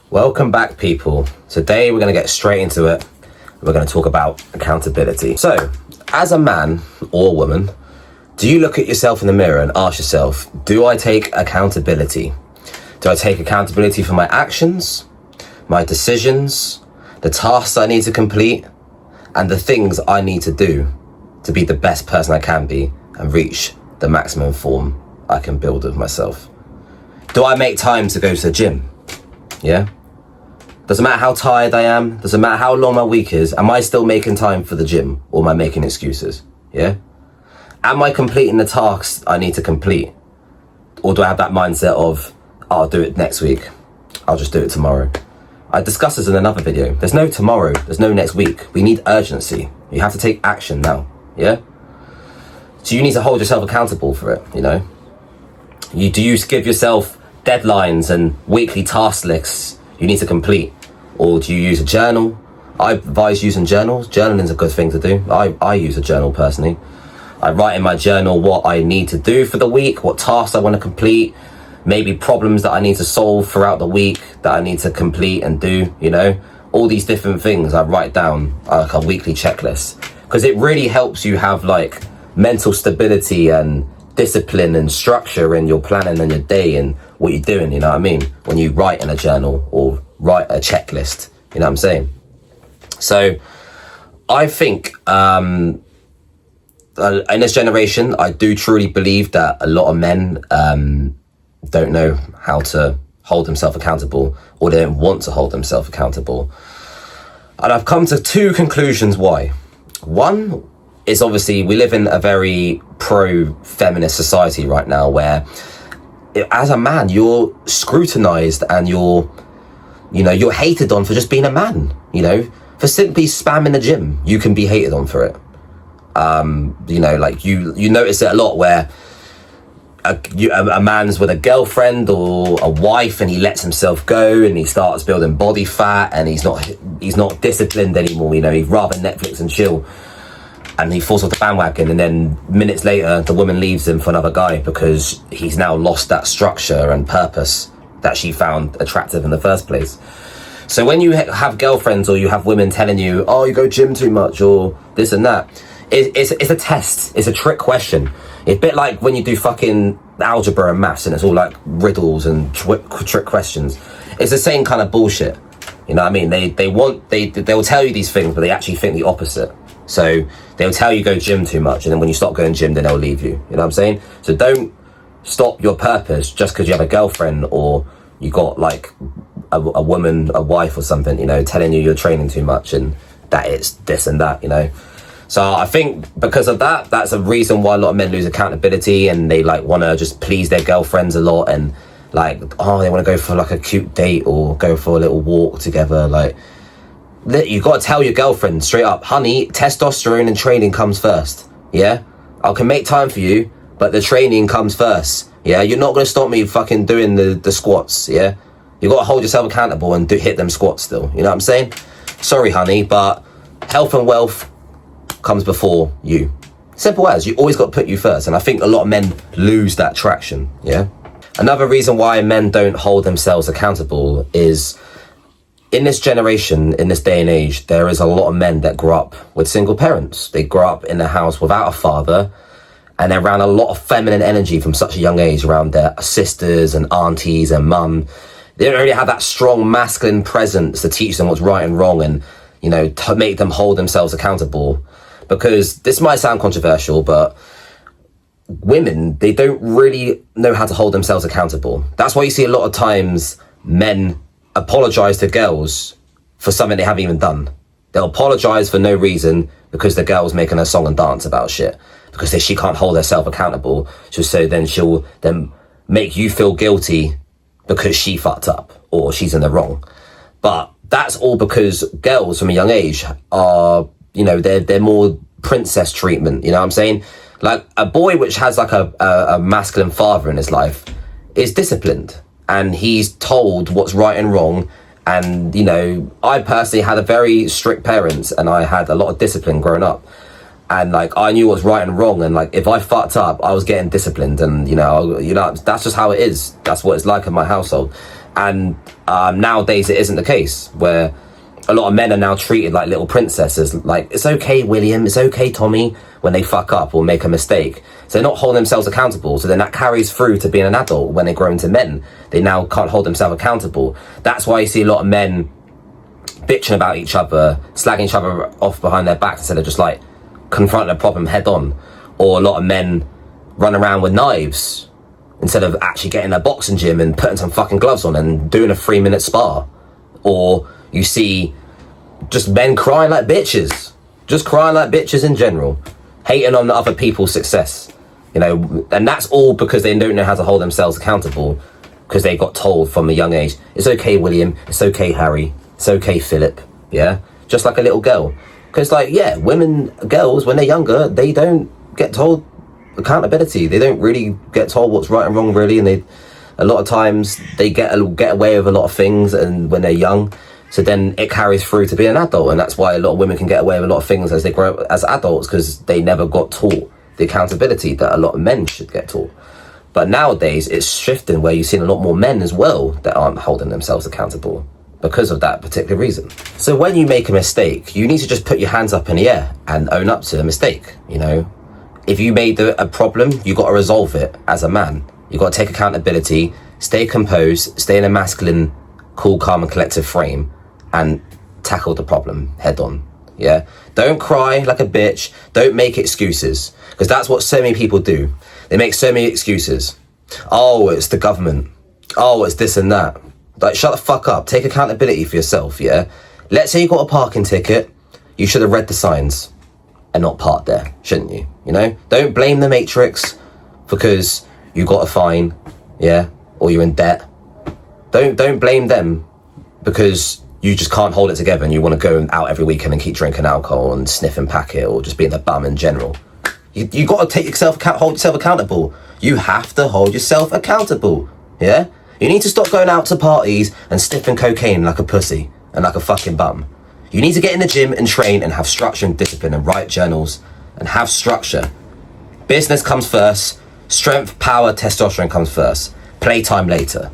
Welcome back, people. Today we're going to get straight into it. We're going to talk about accountability. So, as a man or woman, do you look at yourself in the mirror and ask yourself, do I take accountability? Do I take accountability for my actions, my decisions, the tasks I need to complete, and the things I need to do to be the best person I can be and reach the maximum form I can build of myself? Do I make time to go to the gym? Yeah? Doesn't matter how tired I am, doesn't matter how long my week is, am I still making time for the gym, or am I making excuses? Yeah? Am I completing the tasks I need to complete? Or do I have that mindset of, I'll do it next week, I'll just do it tomorrow? I discussed this in another video. There's no tomorrow, there's no next week. We need urgency. You have to take action now, yeah? So you need to hold yourself accountable for it, you know? Do you give yourself deadlines and weekly task lists you need to complete? Or do you use a journal? I advise using journals. Journaling is a good thing to do. I use a journal personally. I write in my journal what I need to do for the week, what tasks I want to complete, maybe problems that I need to solve throughout the week that I need to complete and do, you know? All these different things I write down like a weekly checklist, because it really helps you have like mental stability and discipline and structure in your planning and your day and what you're doing, you know what I mean? When you write in a journal or write a checklist, you know what I'm saying? So I think in this generation, I do truly believe that a lot of men don't know how to hold themselves accountable, or they don't want to hold themselves accountable. And I've come to two conclusions why. One is obviously we live in a very pro-feminist society right now where as a man, you're scrutinized and you're hated on for just being a man, you know, for simply spamming the gym. You can be hated on for it. Like you notice it a lot where a man's with a girlfriend or a wife and he lets himself go and he starts building body fat and he's not disciplined anymore, you know, he'd rather Netflix and chill. And he falls off the bandwagon, and then minutes later, the woman leaves him for another guy because he's now lost that structure and purpose that she found attractive in the first place. So when you have girlfriends or you have women telling you, oh, you go gym too much or this and that, it's a test. It's a trick question. It's a bit like when you do fucking algebra and maths and it's all like riddles and trick questions. It's the same kind of bullshit. You know what I mean? They'll tell you these things, but they actually think the opposite. So they'll tell you go gym too much, and then when you stop going gym, then they'll leave you. You know what I'm saying? So don't stop your purpose just because you have a girlfriend or you got like a woman, a wife or something, you know, telling you you're training too much and that it's this and that, you know. So I think because of that, that's a reason why a lot of men lose accountability and they like want to just please their girlfriends a lot and like, oh, they want to go for like a cute date or go for a little walk together. Like, you got to tell your girlfriend straight up, honey, testosterone and training comes first. Yeah, I can make time for you, but the training comes first. Yeah, you're not going to stop me fucking doing the squats. Yeah, you got to hold yourself accountable and hit them squats still. You know what I'm saying? Sorry, honey, but health and wealth comes before you. Simple as. You always got to put you first. And I think a lot of men lose that traction. Yeah. Another reason why men don't hold themselves accountable is in this generation, in this day and age, there is a lot of men that grow up with single parents. They grow up in a house without a father, and they're around a lot of feminine energy from such a young age, around their sisters and aunties and mum. They don't really have that strong masculine presence to teach them what's right and wrong and, you know, to make them hold themselves accountable. Because this might sound controversial, but women, they don't really know how to hold themselves accountable. That's why you see a lot of times men apologize to girls for something they haven't even done. They'll apologize for no reason because the girl's making a song and dance about shit because she can't hold herself accountable. She'll then make you feel guilty because she fucked up or she's in the wrong. But that's all because girls from a young age are, you know, they're more princess treatment. You know what I'm saying? Like a boy which has like a masculine father in his life is disciplined. And he's told what's right and wrong. And, you know, I personally had a very strict parents and I had a lot of discipline growing up. And, like, I knew what's right and wrong. And, like, if I fucked up, I was getting disciplined. And, you know, that's just how it is. That's what it's like in my household. And nowadays it isn't the case, where a lot of men are now treated like little princesses. Like, it's okay, William, it's okay, Tommy, when they fuck up or make a mistake. So they're not holding themselves accountable. So then that carries through to being an adult. When they grow into men, they now can't hold themselves accountable. That's why you see a lot of men bitching about each other, slagging each other off behind their back instead of just like confronting a problem head on. Or a lot of men run around with knives instead of actually getting a boxing gym and putting some fucking gloves on and doing a 3-minute spar. Or you see just men crying like bitches, just crying like bitches in general, hating on other people's success, you know, and that's all because they don't know how to hold themselves accountable, because they got told from a young age, it's okay, William, it's okay, Harry, it's okay, Philip, yeah, just like a little girl. Because like, yeah, girls, when they're younger, they don't get told accountability. They don't really get told what's right and wrong, really, and a lot of times they get away with a lot of things, and when they're young. So then it carries through to be an adult, and that's why a lot of women can get away with a lot of things as they grow up as adults, because they never got taught the accountability that a lot of men should get taught. But nowadays it's shifting, where you've seen a lot more men as well that aren't holding themselves accountable because of that particular reason. So when you make a mistake, you need to just put your hands up in the air and own up to the mistake. You know, if you made a problem, you got to resolve it as a man. You got to take accountability, stay composed, stay in a masculine, cool, calm and collective frame, and tackle the problem head on. Yeah, don't cry like a bitch. Don't make excuses, because that's what so many people do. They make so many excuses. Oh, it's the government. Oh, it's this and that. Like, shut the fuck up. Take accountability for yourself. Yeah, let's say you got a parking ticket. You should have read the signs and not parked there, shouldn't you? You know, don't blame the Matrix because you got a fine, yeah, or you're in debt. Don't blame them because you just can't hold it together and you want to go out every weekend and keep drinking alcohol and sniffing packet or just being a bum in general. You got to hold yourself accountable. You have to hold yourself accountable, yeah? You need to stop going out to parties and sniffing cocaine like a pussy and like a fucking bum. You need to get in the gym and train and have structure and discipline and write journals and have structure. Business comes first. Strength, power, testosterone comes first. Playtime later.